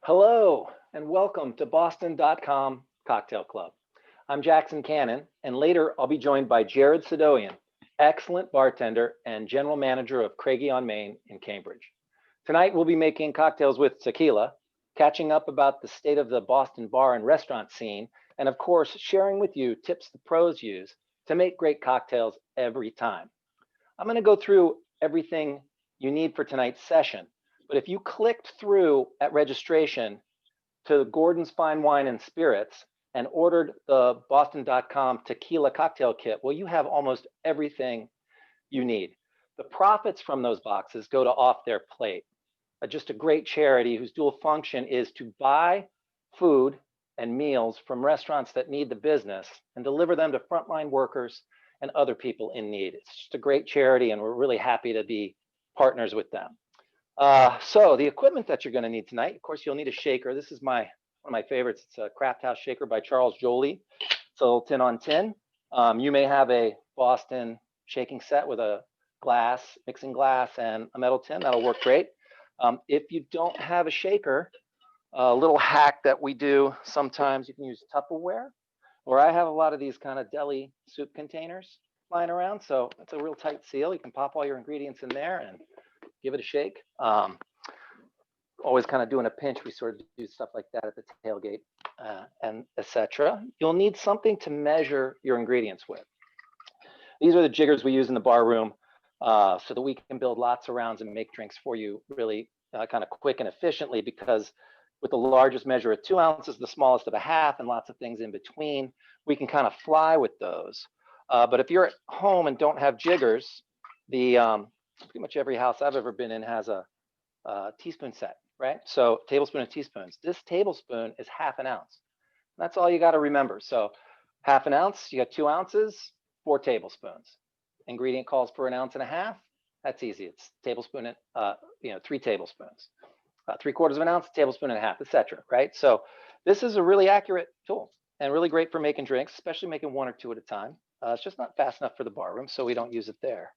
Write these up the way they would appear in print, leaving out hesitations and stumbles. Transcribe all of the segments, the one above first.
Hello and welcome to Boston.com Cocktail Club. I'm Jackson Cannon, and later I'll be joined by Jared Sadoian, excellent bartender and general manager of Craigie on Main in Cambridge. Tonight we'll be making cocktails with tequila, catching up about the state of the Boston bar and restaurant scene, and of course sharing with you tips the pros use to make great cocktails every time. I'm going to go through everything you need for tonight's session. But if you clicked through at registration to Gordon's Fine Wine and Spirits and ordered the Boston.com tequila cocktail kit, well, you have almost everything you need. The profits from those boxes go to Off Their Plate, just a great charity whose dual function is to buy food and meals from restaurants that need the business and deliver them to frontline workers and other people in need. It's just a great charity, and we're really happy to be partners with them. So the equipment that you're going to need tonight, of course, you'll need a shaker. This is one of my favorites. It's a Craft House shaker by Charles Joly. It's a little tin on tin. You may have a Boston shaking set with a mixing glass and a metal tin. That'll work great. If you don't have a shaker, a little hack that we do sometimes, you can use Tupperware, or I have a lot of these kind of deli soup containers lying around. So it's a real tight seal. You can pop all your ingredients in there and give it a shake. Always kind of doing a pinch. We sort of do stuff like that at the tailgate and etc. You'll need something to measure your ingredients with. These are the jiggers we use in the bar room so that we can build lots of rounds and make drinks for you really kind of quick and efficiently, because with the largest measure of 2 ounces, the smallest of a half, and lots of things in between, we can kind of fly with those. But if you're at home and don't have jiggers, pretty much every house I've ever been in has a teaspoon set, right? So tablespoon and teaspoons. This tablespoon is half an ounce. That's all you got to remember. So half an ounce, you got 2 ounces, 4 tablespoons. Ingredient calls for 1.5 ounces. That's easy. It's tablespoon and 3 tablespoons. 3/4 of an ounce, tablespoon and a half, etc. Right? So this is a really accurate tool and really great for making drinks, especially making 1 or 2 at a time. It's just not fast enough for the bar room, so we don't use it there.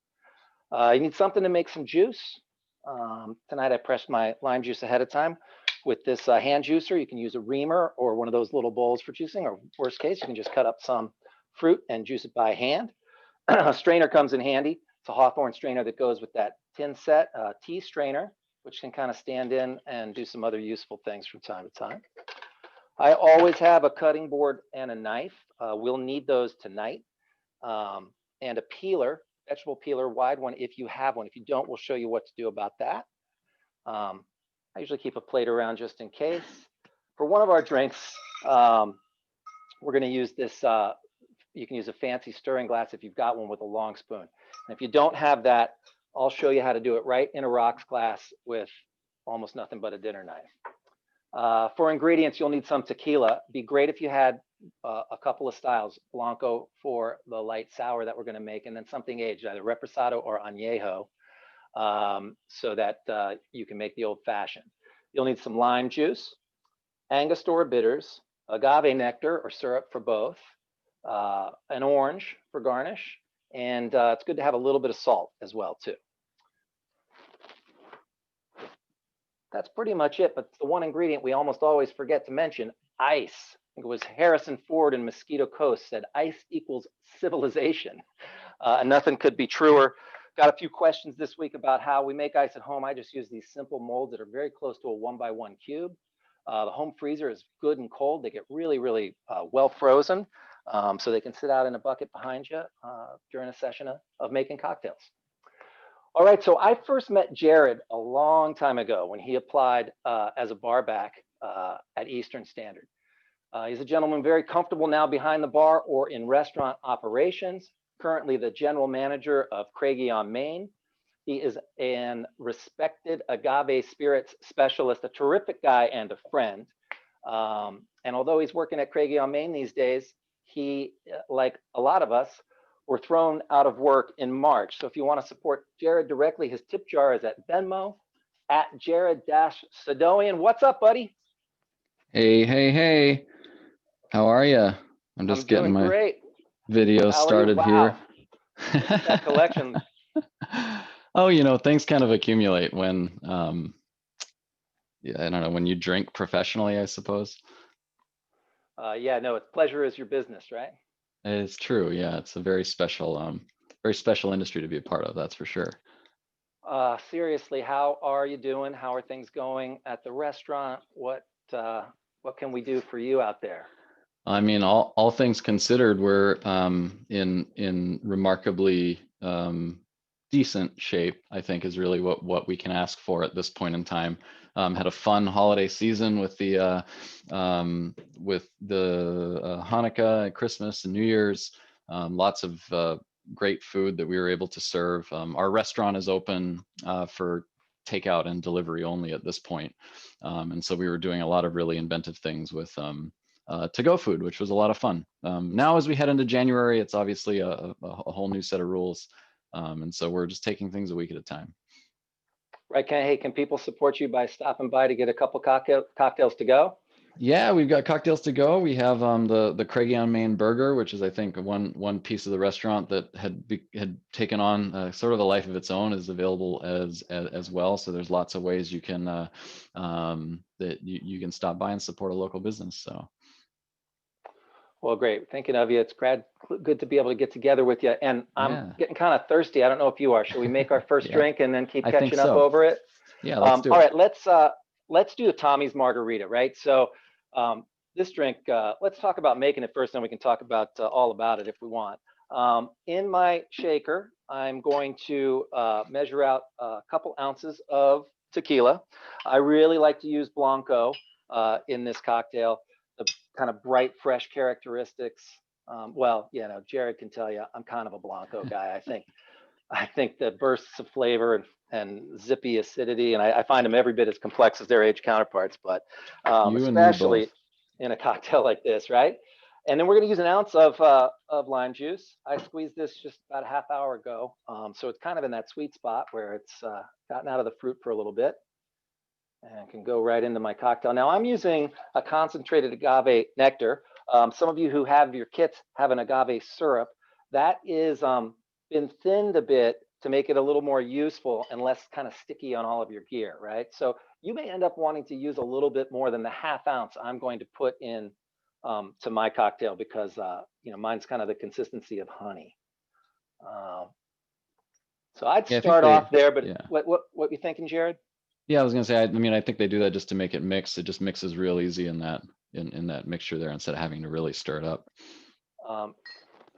You need something to make some juice. Tonight I pressed my lime juice ahead of time with this hand juicer. You can use a reamer or one of those little bowls for juicing, or worst case, you can just cut up some fruit and juice it by hand. A strainer comes in handy. It's a Hawthorne strainer that goes with that tin set, tea strainer, which can kind of stand in and do some other useful things from time to time. I always have a cutting board and a knife. We'll need those tonight. And a peeler, vegetable peeler, wide one if you have one. If you don't, we'll show you what to do about that. I usually keep a plate around just in case. For one of our drinks, we're going to use this, you can use a fancy stirring glass if you've got one with a long spoon. And if you don't have that, I'll show you how to do it right in a rocks glass with almost nothing but a dinner knife. For ingredients, you'll need some tequila. It'd be great if you had a couple of styles, Blanco for the light sour that we're going to make, and then something aged, either Reposado or Añejo, so that you can make the old fashioned. You'll need some lime juice, Angostura bitters, agave nectar or syrup for both, an orange for garnish, and it's good to have a little bit of salt as well too. That's pretty much it, but the one ingredient we almost always forget to mention, ice. I think it was Harrison Ford in Mosquito Coast said, ice equals civilization. And nothing could be truer. Got a few questions this week about how we make ice at home. I just use these simple molds that are very close to a 1x1 cube. The home freezer is good and cold. They get really, really well frozen. So they can sit out in a bucket behind you during a session of making cocktails. All right, so I first met Jared a long time ago when he applied as a barback at Eastern Standard. He's a gentleman very comfortable now behind the bar or in restaurant operations, currently the general manager of Craigie on Main. He is an respected agave spirits specialist, a terrific guy and a friend. And although he's working at Craigie on Main these days, he, like a lot of us, were thrown out of work in March. So if you want to support Jared directly, his tip jar is at Venmo at Jared-Sadoian. What's up, buddy? Hey. How are you? I'm just getting my great. video started here. That collection. Oh, things kind of accumulate when yeah, I don't know, when you drink professionally, I suppose. Yeah, no, it's pleasure is your business, right? It's true. Yeah, it's a very special industry to be a part of. That's for sure. Seriously, how are you doing? How are things going at the restaurant? What can we do for you out there? I mean, all things considered, we're in remarkably decent shape, I think is really what we can ask for at this point in time. Had a fun holiday season with the Hanukkah, Christmas, and New Year's. Lots of great food that we were able to serve. Our restaurant is open for takeout and delivery only at this point. And so we were doing a lot of really inventive things with to-go food, which was a lot of fun. Now, as we head into January, it's obviously a whole new set of rules. And so we're just taking things a week at a time. Right, hey, can people support you by stopping by to get a couple cocktails to go? Yeah, we've got cocktails to go. We have the Craigie on Main burger, which is I think one piece of the restaurant that had taken on sort of a life of its own, is available as well. So there's lots of ways you can that you can stop by and support a local business. So. Well, great. Thinking of you. It's good to be able to get together with you. And I'm Yeah. getting kind of thirsty. I don't know if you are. Should we make our first Yeah, drink and then keep I think catching up so. over it? Yeah, let's do All it. right, let's do the Tommy's Margarita, right? So this drink, let's talk about making it first, then we can talk about all about it if we want. In my shaker, I'm going to measure out a couple ounces of tequila. I really like to use Blanco in this cocktail, the kind of bright, fresh characteristics. Well, you know, Jared can tell you I'm kind of a Blanco guy. I think the bursts of flavor and zippy acidity, and I find them every bit as complex as their age counterparts, but You and me both. especially in a cocktail like this, right? And then we're going to use an ounce of lime juice. I squeezed this just about a half hour ago, so it's kind of in that sweet spot where it's gotten out of the fruit for a little bit, and can go right into my cocktail. Now I'm using a concentrated agave nectar. Some of you who have your kits have an agave syrup. That is been thinned a bit to make it a little more useful and less kind of sticky on all of your gear, right? So you may end up wanting to use a little bit more than the half ounce I'm going to put in to my cocktail, because you know, mine's kind of the consistency of honey. So I'd Yeah, I think start off there, but yeah. what you thinking, Jared? Yeah, I was gonna say, I mean, I think they do that just to make it mix. It just mixes real easy in that mixture there, instead of having to really stir it up.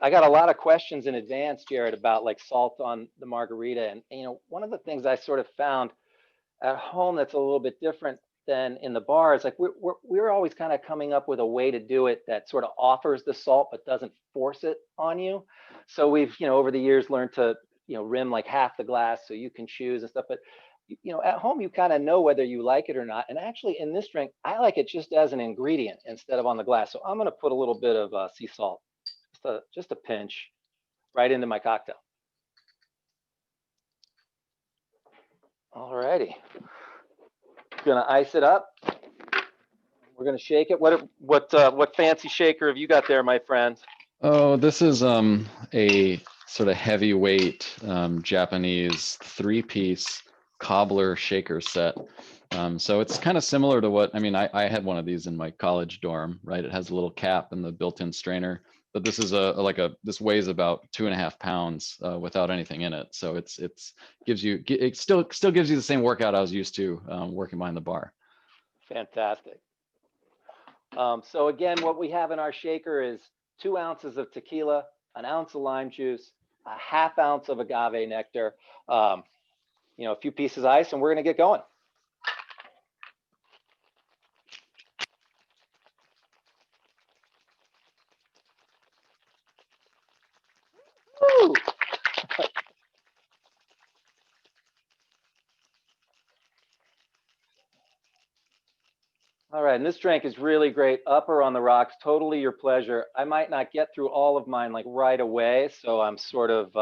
I got a lot of questions in advance, Jared, about like salt on the margarita. And, you know, one of the things I sort of found at home that's a little bit different than in the bar is like we're always kind of coming up with a way to do it that sort of offers the salt but doesn't force it on you. So we've, you know, over the years learned to, you know, rim like half the glass so you can choose and stuff. But, you know, at home, you kind of know whether you like it or not. And actually in this drink, I like it just as an ingredient instead of on the glass. So I'm going to put a little bit of sea salt, just a pinch, right into my cocktail. All righty. Gonna ice it up. We're gonna shake it. What fancy shaker have you got there, my friend? Oh, this is a sort of heavyweight Japanese 3-piece cobbler shaker set. So it's kind of similar to what, I mean, I had one of these in my college dorm, right? It has a little cap and the built-in strainer, but this is this weighs about 2.5 pounds without anything in it. So it still gives you the same workout I was used to working behind the bar. Fantastic. So again, what we have in our shaker is 2 ounces of tequila, an ounce of lime juice, a half ounce of agave nectar, you know, a few pieces of ice, and we're gonna get going. Woo! All right, and this drink is really great. Up or on the rocks, totally your pleasure. I might not get through all of mine like right away, so I'm sort of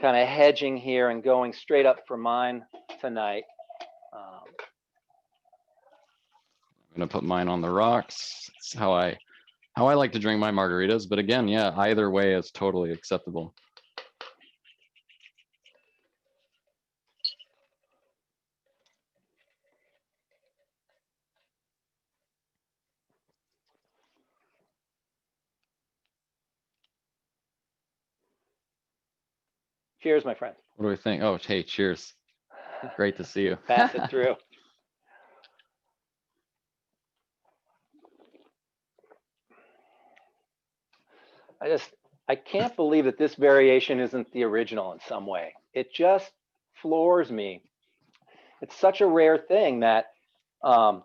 kind of hedging here and going straight up for mine tonight. I'm gonna put mine on the rocks. It's how I like to drink my margaritas. But again, yeah, either way is totally acceptable. Cheers, my friend. What do we think? Oh, hey, cheers. Great to see you. Pass it through. I can't believe that this variation isn't the original in some way. It just floors me. It's such a rare thing that the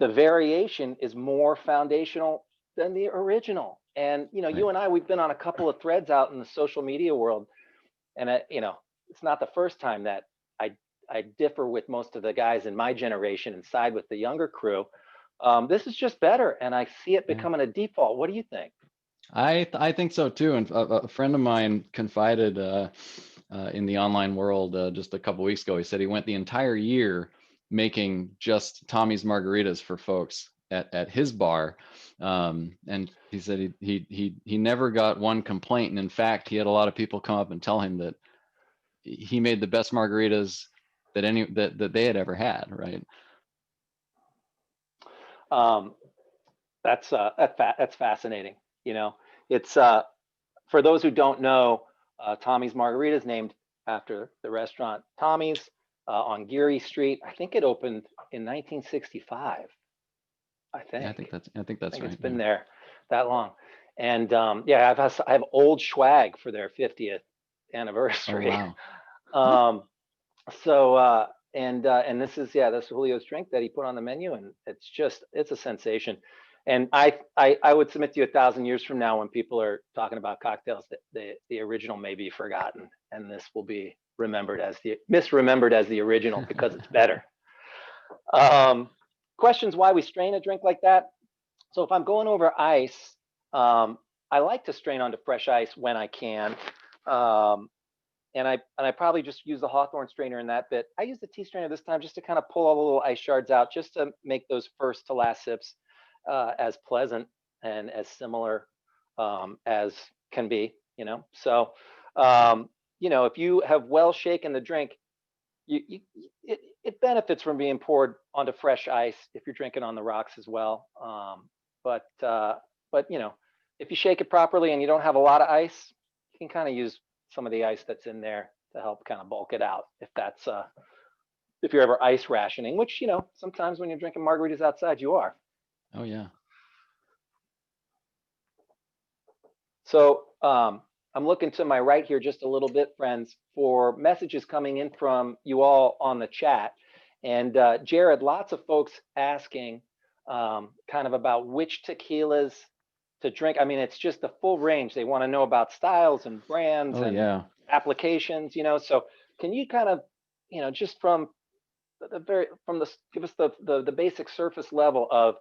variation is more foundational than the original. And you know, you and I, we've been on a couple of threads out in the social media world, and you know, it's not the first time that I differ with most of the guys in my generation and side with the younger crew. This is just better, and I see it becoming a default. What do you think? I think so too. And a friend of mine confided in the online world just a couple weeks ago. He said he went the entire year making just Tommy's margaritas for folks at his bar, and he said he never got one complaint. And in fact, he had a lot of people come up and tell him that he made the best margaritas that they had ever had. Right. That's fascinating. You know, it's for those who don't know, Tommy's Margaritas, named after the restaurant Tommy's on Geary Street. I think it opened in 1965. I think. Yeah, I think that's right. It's been there that long. And yeah, I have old swag for their 50th anniversary. Oh, wow. And this is this Julio's drink that he put on the menu, and it's a sensation. And I would submit to you 1,000 years from now, when people are talking about cocktails, that the original may be forgotten, and this will be misremembered as the original because it's better. Questions why we strain a drink like that. So if I'm going over ice, I like to strain onto fresh ice when I can. And I probably just use the Hawthorne strainer in that bit. I use the tea strainer this time just to kind of pull all the little ice shards out, just to make those first to last sips as pleasant and as similar as can be, you know. So, you know, if you have well shaken the drink, it benefits from being poured onto fresh ice if you're drinking on the rocks as well. But you know, if you shake it properly and you don't have a lot of ice, you can kind of use some of the ice that's in there to help kind of bulk it out. If you're ever ice rationing, which, you know, sometimes when you're drinking margaritas outside, you are. Oh, yeah. So I'm looking to my right here just a little bit, friends, for messages coming in from you all on the chat. And Jared, lots of folks asking kind of about which tequilas to drink. I mean, it's just the full range. They want to know about styles and brands and applications, you know. So can you kind of, you know, just give us the basic surface level of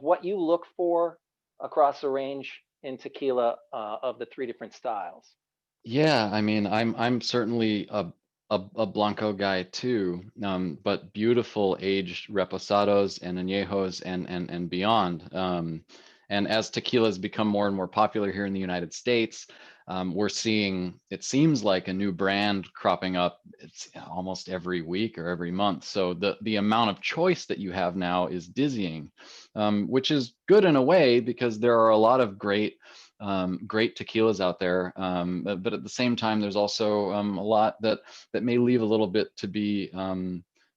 what you look for across the range in tequila of the 3 different styles? Yeah, I mean, I'm certainly a Blanco guy too, but beautiful aged reposados and añejos and beyond. And as tequilas become more and more popular here in the United States, we're seeing, it seems like, a new brand cropping up. It's almost every week or every month. So the amount of choice that you have now is dizzying, which is good in a way, because there are a lot of great tequilas out there, but at the same time, there's also a lot that may leave a little bit to be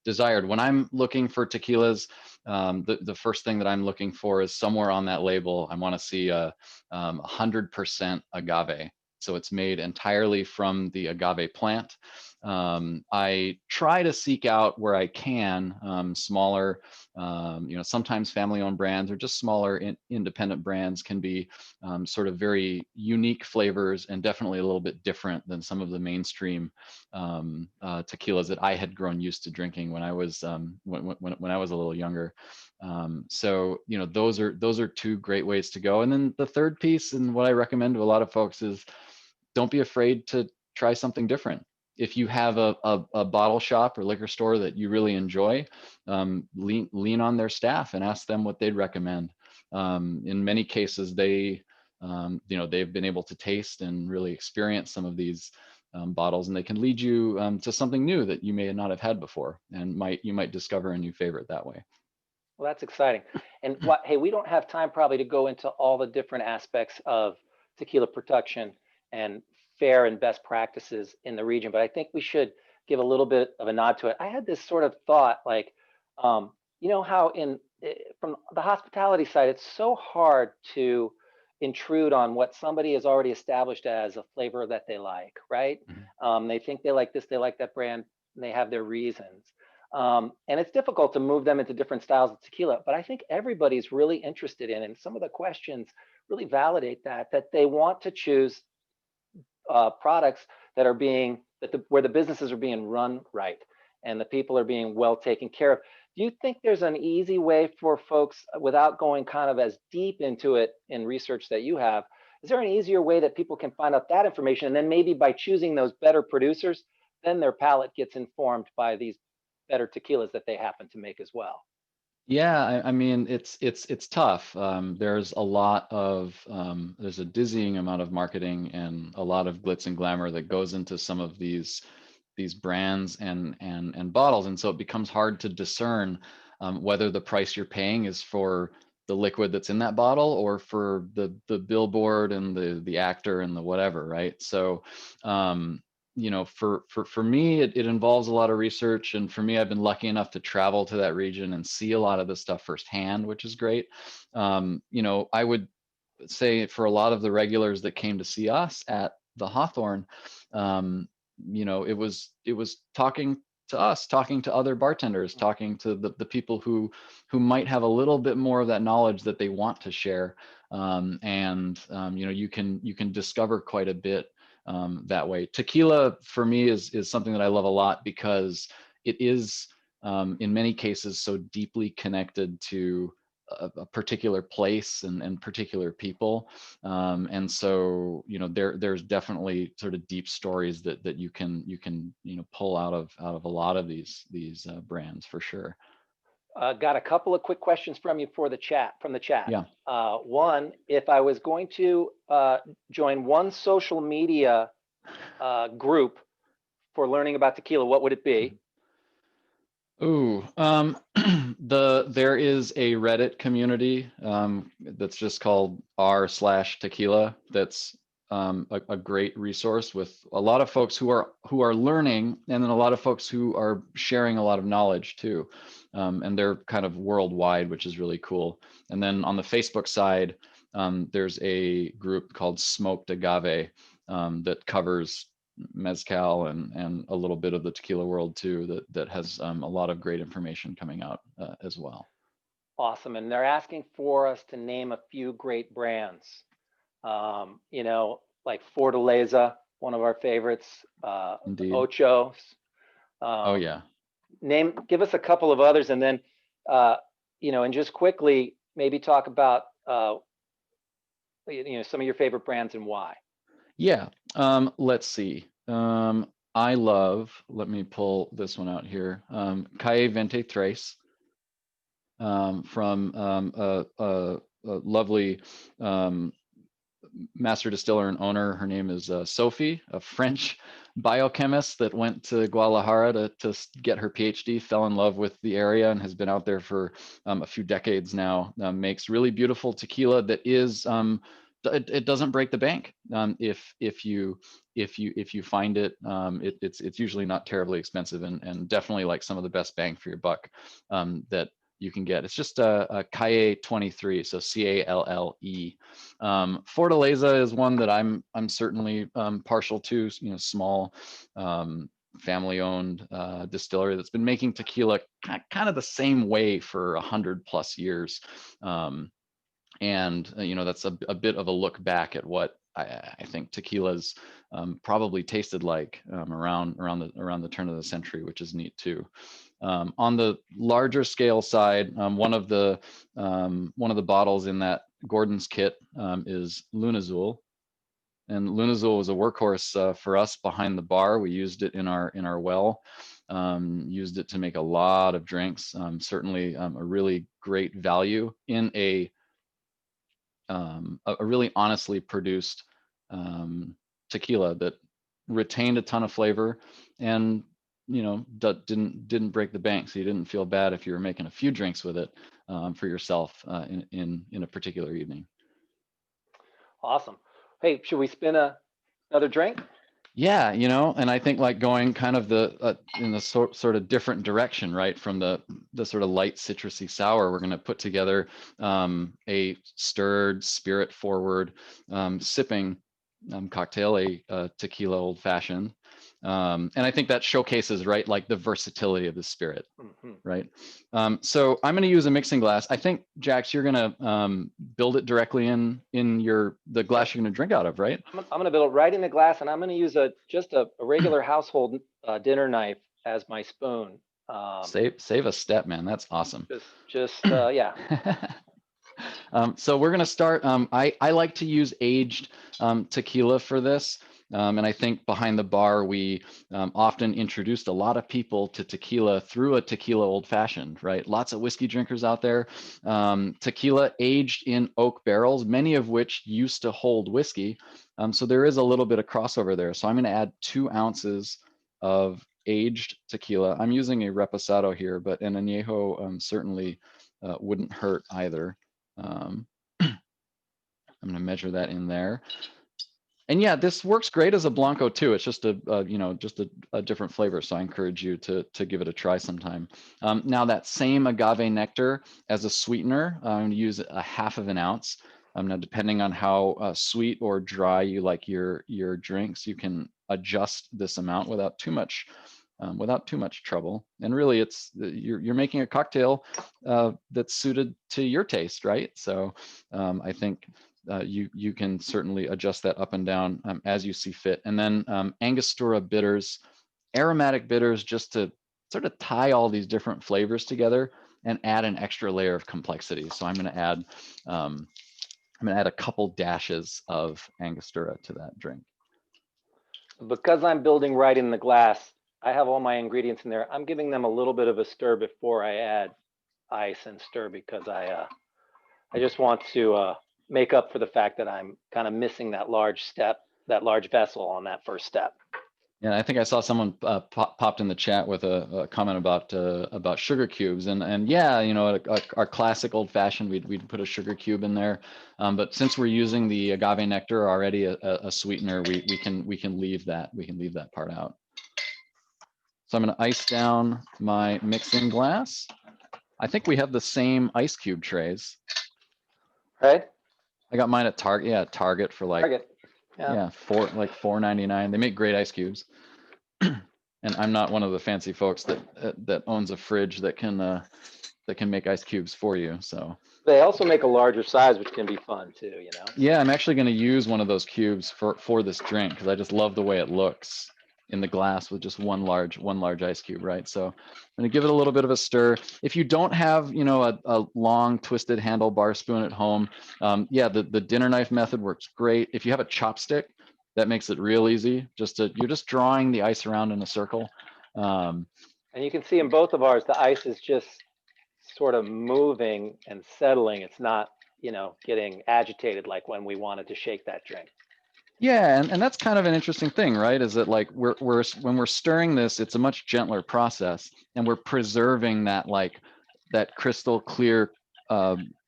desired. When I'm looking for tequilas, the first thing that I'm looking for is somewhere on that label, I want to see a 100% agave. So it's made entirely from the agave plant. I try to seek out, where I can, smaller, you know, sometimes family-owned brands or just smaller independent brands can be sort of very unique flavors, and definitely a little bit different than some of the mainstream tequilas that I had grown used to drinking when I was when I was a little younger. So, you know, those are 2 great ways to go. And then the third piece, and what I recommend to a lot of folks, is don't be afraid to try something different. If you have a bottle shop or liquor store that you really enjoy, lean on their staff and ask them what they'd recommend. In many cases, they, you know, they've been able to taste and really experience some of these bottles, and they can lead you to something new that you may not have had before, and you might discover a new favorite that way. Well, that's exciting. And hey, we don't have time probably to go into all the different aspects of tequila production and fair and best practices in the region, but I think we should give a little bit of a nod to it. I had this sort of thought, like, you know how from the hospitality side, it's so hard to intrude on what somebody has already established as a flavor that they like, right? Mhm. They think they like this, they like that brand, and they have their reasons. And it's difficult to move them into different styles of tequila, but I think everybody's really interested in, and some of the questions really validate that they want to choose products that are being, where the businesses are being run right and the people are being well taken care of. Do you think there's an easy way for folks, without going kind of as deep into it in research that you have, is there an easier way that people can find out that information? And then maybe by choosing those better producers, then their palate gets informed by these better tequilas that they happen to make as well. Yeah, I mean, it's tough. There's a lot of there's a dizzying amount of marketing and a lot of glitz and glamour that goes into some of these brands and bottles, and so it becomes hard to discern whether the price you're paying is for the liquid that's in that bottle or for the billboard and the actor and the whatever, right? So you know, for me, it involves a lot of research, and for me, I've been lucky enough to travel to that region and see a lot of this stuff firsthand, which is great. You know, I would say for a lot of the regulars that came to see us at the Hawthorne, you know, it was talking to us, talking to other bartenders, talking to the people who might have a little bit more of that knowledge that they want to share. And you know, you can discover quite a bit that way. Tequila for me is something that I love a lot because it is in many cases so deeply connected to a particular place and particular people, and so you know there's definitely sort of deep stories that you can you know pull out of a lot of these brands for sure. Got a couple of quick questions from you for the chat, from the chat. Yeah. One, if I was going to join one social media group for learning about tequila, what would it be? Ooh, there is a Reddit community that's just called r/tequila. That's a great resource with a lot of folks who are learning, and then a lot of folks who are sharing a lot of knowledge too. And they're kind of worldwide, which is really cool. And then on the Facebook side, there's a group called Smoked Agave that covers mezcal and a little bit of the tequila world too, that has a lot of great information coming out as well. Awesome. And they're asking for us to name a few great brands. You know, like Fortaleza, one of our favorites, Indeed. Ocho's. Oh yeah. Give us a couple of others, and then, you know, and just quickly maybe talk about, you know, some of your favorite brands and why. Yeah. Let's see. I love, let me pull this one out here. Calle 23, from a lovely master distiller and owner. Her name is Sophie, a French biochemist that went to Guadalajara to get her PhD, fell in love with the area, and has been out there for a few decades now. Makes really beautiful tequila that is it doesn't break the bank. If you find it, it's usually not terribly expensive, and definitely like some of the best bang for your buck that you can get. It's just a Calle 23, so CALLE. Fortaleza is one that I'm certainly partial to. You know, small family-owned distillery that's been making tequila kind of the same way for 100+ years. And you know, that's a bit of a look back at what I think tequila's probably tasted like around the turn of the century, which is neat too. On the larger scale side, one of the bottles in that Gordon's kit is Lunazul, and Lunazul was a workhorse for us behind the bar. We used it in our well, used it to make a lot of drinks. Certainly a really great value in a really honestly produced tequila that retained a ton of flavor, and you know, didn't break the bank, so you didn't feel bad if you were making a few drinks with it for yourself in a particular evening. Awesome. Hey, should we spin a Another drink? Yeah, and I think like going kind of in the sort of different direction, right? From the sort of light citrusy sour, we're going to put together a stirred, spirit forward sipping cocktail, a tequila old fashioned. And I think that showcases, right, like the versatility of the spirit, right? So I'm going to use a mixing glass. I think, Jax, you're going to build it directly in the glass you're going to drink out of, right? I'm going to build it right in the glass, and I'm going to use just a regular household dinner knife as my spoon. Save a step, man. That's awesome. Yeah. So we're going to start. I like to use aged tequila for this. And I think behind the bar, we often introduced a lot of people to tequila through a tequila old fashioned, right? Lots of whiskey drinkers out there. Tequila aged in oak barrels, many of which used to hold whiskey. So there is a little bit of crossover there. So I'm going to add 2 ounces of aged tequila. I'm using a reposado here, but an añejo certainly wouldn't hurt either. I'm going to measure that in there. And yeah, this works great as a Blanco too. It's just a different flavor. So I encourage you to give it a try sometime. Now that same agave nectar as a sweetener, I'm going to use 1/2 ounce. Now, depending on how sweet or dry you like your drinks, you can adjust this amount without too much trouble. And really, you're making a cocktail that's suited to your taste, right? So I think you can certainly adjust that up and down as you see fit. And then Angostura bitters, aromatic bitters, just to sort of tie all these different flavors together and add an extra layer of complexity. So I'm going to add a couple dashes of Angostura to that drink. Because I'm building right in the glass, I have all my ingredients in there. I'm giving them a little bit of a stir before I add ice and stir, because I just want to make up for the fact that I'm kind of missing that large vessel on that first step. Yeah, I think I saw someone popped in the chat with a comment about sugar cubes, and yeah, our classic old fashioned, we'd put a sugar cube in there, but since we're using the agave nectar already, a sweetener, we can leave that part out. So I'm going to ice down my mixing glass. I think we have the same ice cube trays. Right? I got mine at Target. Yeah, Target for like Target. Yeah, $4.99. They make great ice cubes. And I'm not one of the fancy folks that owns a fridge that can make ice cubes for you. So they also make a larger size, which can be fun too. Yeah, I'm actually going to use one of those cubes for this drink because I just love the way it looks in the glass with just one large ice cube, right? So I'm going to give it a little bit of a stir. If you don't have, a long twisted handle bar spoon at home, yeah, the dinner knife method works great. If you have a chopstick, that makes it real easy. You're just drawing the ice around in a circle. And you can see in both of ours, the ice is just sort of moving and settling. It's not, getting agitated like when we wanted to shake that drink. Yeah, and that's kind of an interesting thing, right? Is that like when we're stirring this, it's a much gentler process, and we're preserving that crystal clear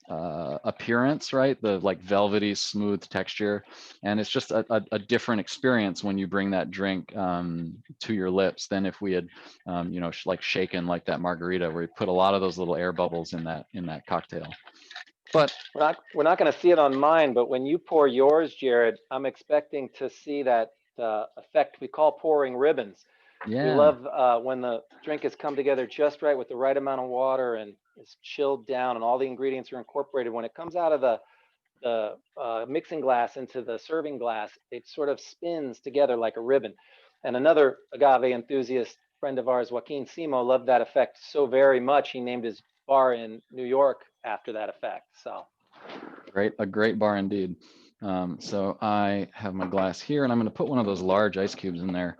appearance, right? The like velvety, smooth texture, and it's just a different experience when you bring that drink to your lips than if we had, like shaken like that margarita, where you put a lot of those little air bubbles in that cocktail. But we're not going to see it on mine, but when you pour yours, Jared, I'm expecting to see that effect we call pouring ribbons. yeah, we love when the drink has come together just right with the right amount of water and is chilled down and all the ingredients are incorporated. When it comes out of the mixing glass into the serving glass, it sort of spins together like a ribbon. And another agave enthusiast friend of ours, Joaquin Simo, loved that effect so very much, he named his bar in New York after that effect. So a great bar indeed. So I have my glass here, and I'm going to put one of those large ice cubes in there.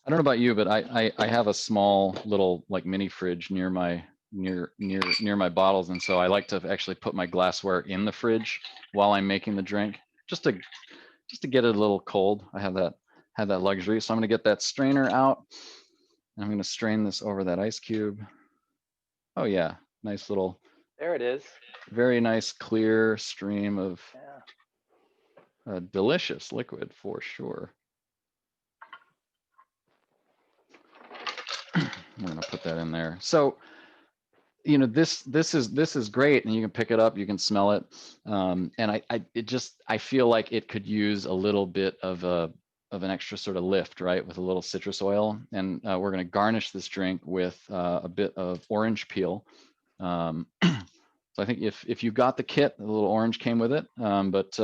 I don't know about you, but I have a small little like mini fridge near my bottles, and so I like to actually put my glassware in the fridge while I'm making the drink, just to get it a little cold. I have that luxury. So I'm going to get that strainer out, and I'm going to strain this over that ice cube. Oh yeah, nice little. There it is. Very nice clear stream of. Yeah. a delicious liquid for sure. I'm gonna put that in there. So, you know, this is great, and you can pick it up, you can smell it, and I feel like it could use a little bit of an extra sort of lift, right, with a little citrus oil. And we're going to garnish this drink with a bit of orange peel. So I think if you got the kit, the little orange came with it. But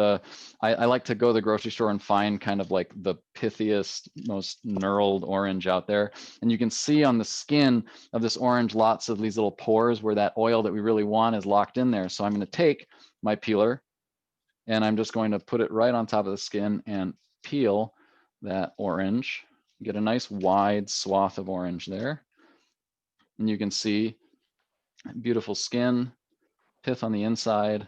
I like to go to the grocery store and find kind of like the pithiest, most knurled orange out there. And you can see on the skin of this orange lots of these little pores where that oil that we really want is locked in there. So I'm going to take my peeler and I'm just going to put it right on top of the skin and peel that orange. Get a nice wide swath of orange there. And you can see beautiful skin, pith on the inside.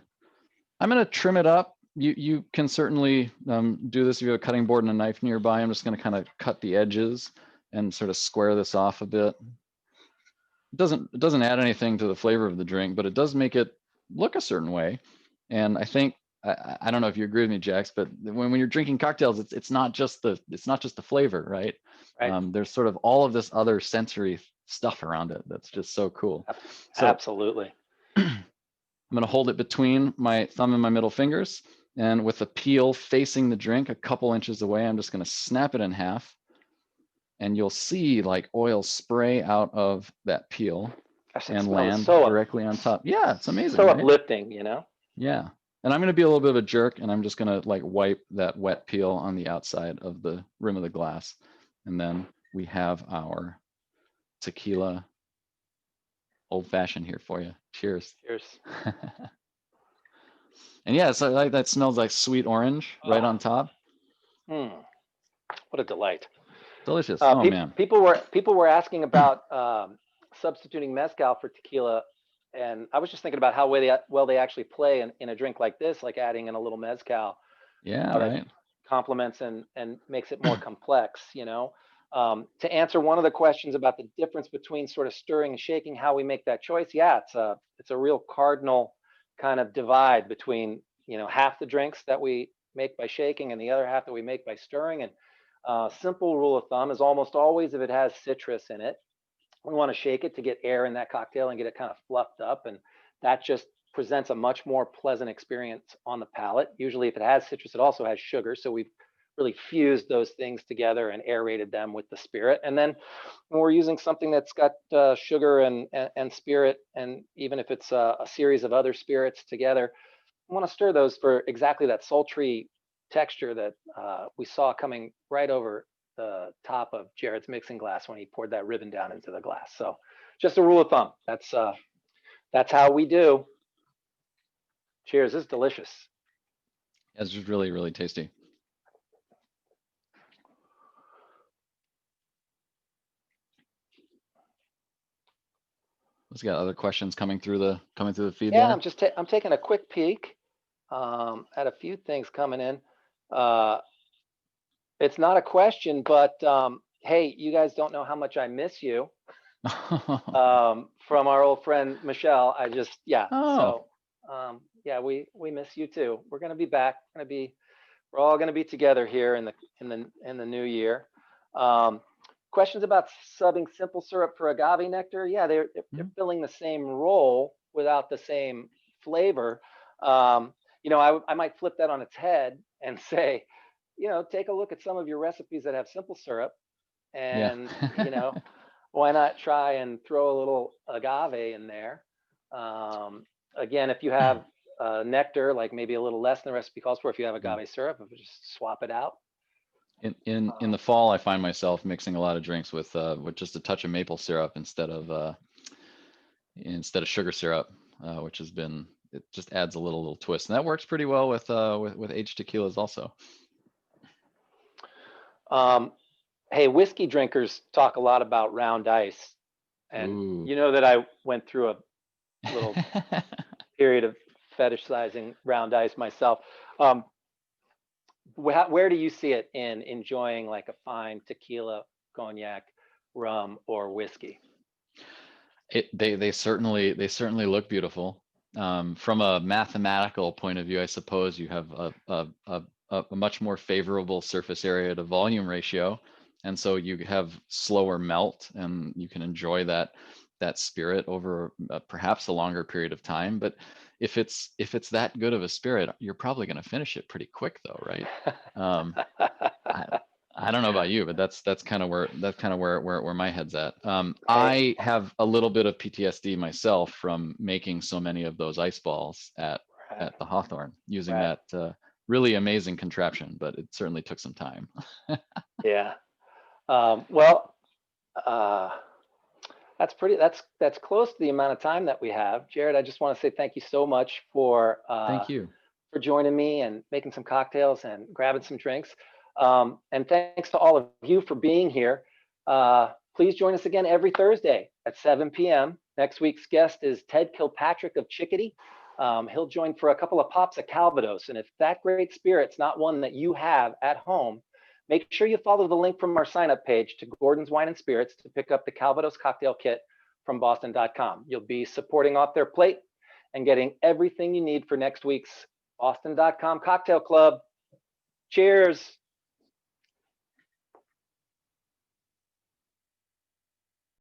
I'm going to trim it up. You can certainly do this if you have a cutting board and a knife nearby. I'm just going to kind of cut the edges and sort of square this off a bit. It doesn't add anything to the flavor of the drink, but it does make it look a certain way. And I think I don't know if you agree with me, Jax, but when you're drinking cocktails, it's not just the flavor, right? Right. There's sort of all of this other sensory stuff around it that's just so cool. So Absolutely. I'm going to hold it between my thumb and my middle fingers, and with the peel facing the drink a couple inches away, I'm just going to snap it in half, and you'll see like oil spray out of that peel and land directly on top. Yeah, it's amazing. So right? uplifting, you know? Yeah. And I'm going to be a little bit of a jerk, and I'm just going to like wipe that wet peel on the outside of the rim of the glass. And then we have our tequila old fashioned here for you. Cheers. Cheers. And yeah, so like that smells like sweet orange right on top. What a delight. Delicious. Oh man. People were asking about substituting mezcal for tequila, and I was just thinking about how well they actually play in a drink like this, like adding in a little mezcal. Yeah, right. Complements and makes it more complex, you know. To answer one of the questions about the difference between sort of stirring and shaking, how we make that choice, yeah, it's a real cardinal kind of divide between, you know, half the drinks that we make by shaking and the other half that we make by stirring. And simple rule of thumb is almost always, if it has citrus in it, we want to shake it to get air in that cocktail and get it kind of fluffed up, and that just presents a much more pleasant experience on the palate. Usually if it has citrus, it also has sugar, so we've really fused those things together and aerated them with the spirit. And then when we're using something that's got sugar and spirit, and even if it's a series of other spirits together, we want to stir those for exactly that sultry texture that we saw coming right over the top of Jared's mixing glass when he poured that ribbon down into the glass. So just a rule of thumb. That's how we do. Cheers. This is delicious. It's just really, really tasty. Let's got other questions coming through the feed. Yeah, there. I'm taking a quick peek at a few things coming in. It's not a question, but hey, you guys don't know how much I miss you. From our old friend Michelle. So yeah, we miss you too. We're gonna be back. We're all gonna be together here in the new year. Questions about subbing simple syrup for agave nectar? Yeah, they're filling the same role without the same flavor. You know, I might flip that on its head and say, you know, take a look at some of your recipes that have simple syrup, and you know, why not try and throw a little agave in there? Again, if you have nectar, like maybe a little less than the recipe calls for, if you have agave syrup, just swap it out. In the fall, I find myself mixing a lot of drinks with just a touch of maple syrup instead of sugar syrup, which has been, it just adds a little twist, and that works pretty well with aged tequilas also. Hey, whiskey drinkers talk a lot about round ice, and you know that I went through a little period of fetishizing round ice myself. Where do you see it in enjoying like a fine tequila, cognac, rum, or whiskey? They certainly look beautiful. From a mathematical point of view, I suppose you have a much more favorable surface area to volume ratio. And so you have slower melt and you can enjoy that spirit over perhaps a longer period of time. But if it's that good of a spirit, you're probably going to finish it pretty quick though, right? I, I don't know about you, but that's kind of where my head's at. I have a little bit of PTSD myself from making so many of those ice balls at the Hawthorne using Right. that really amazing contraption, but it certainly took some time. Yeah. Well, uh, that's close to the amount of time that we have. Jared, I just want to say thank you so much Thank you. for joining me and making some cocktails and grabbing some drinks. And thanks to all of you for being here. Please join us again every Thursday at 7 p.m. Next week's guest is Ted Kilpatrick of Chickadee. He'll join for a couple of pops of Calvados. And if that great spirit's not one that you have at home, make sure you follow the link from our sign-up page to Gordon's Wine and Spirits to pick up the Calvados cocktail kit from Boston.com. You'll be supporting Off Their Plate and getting everything you need for next week's Boston.com Cocktail Club. Cheers.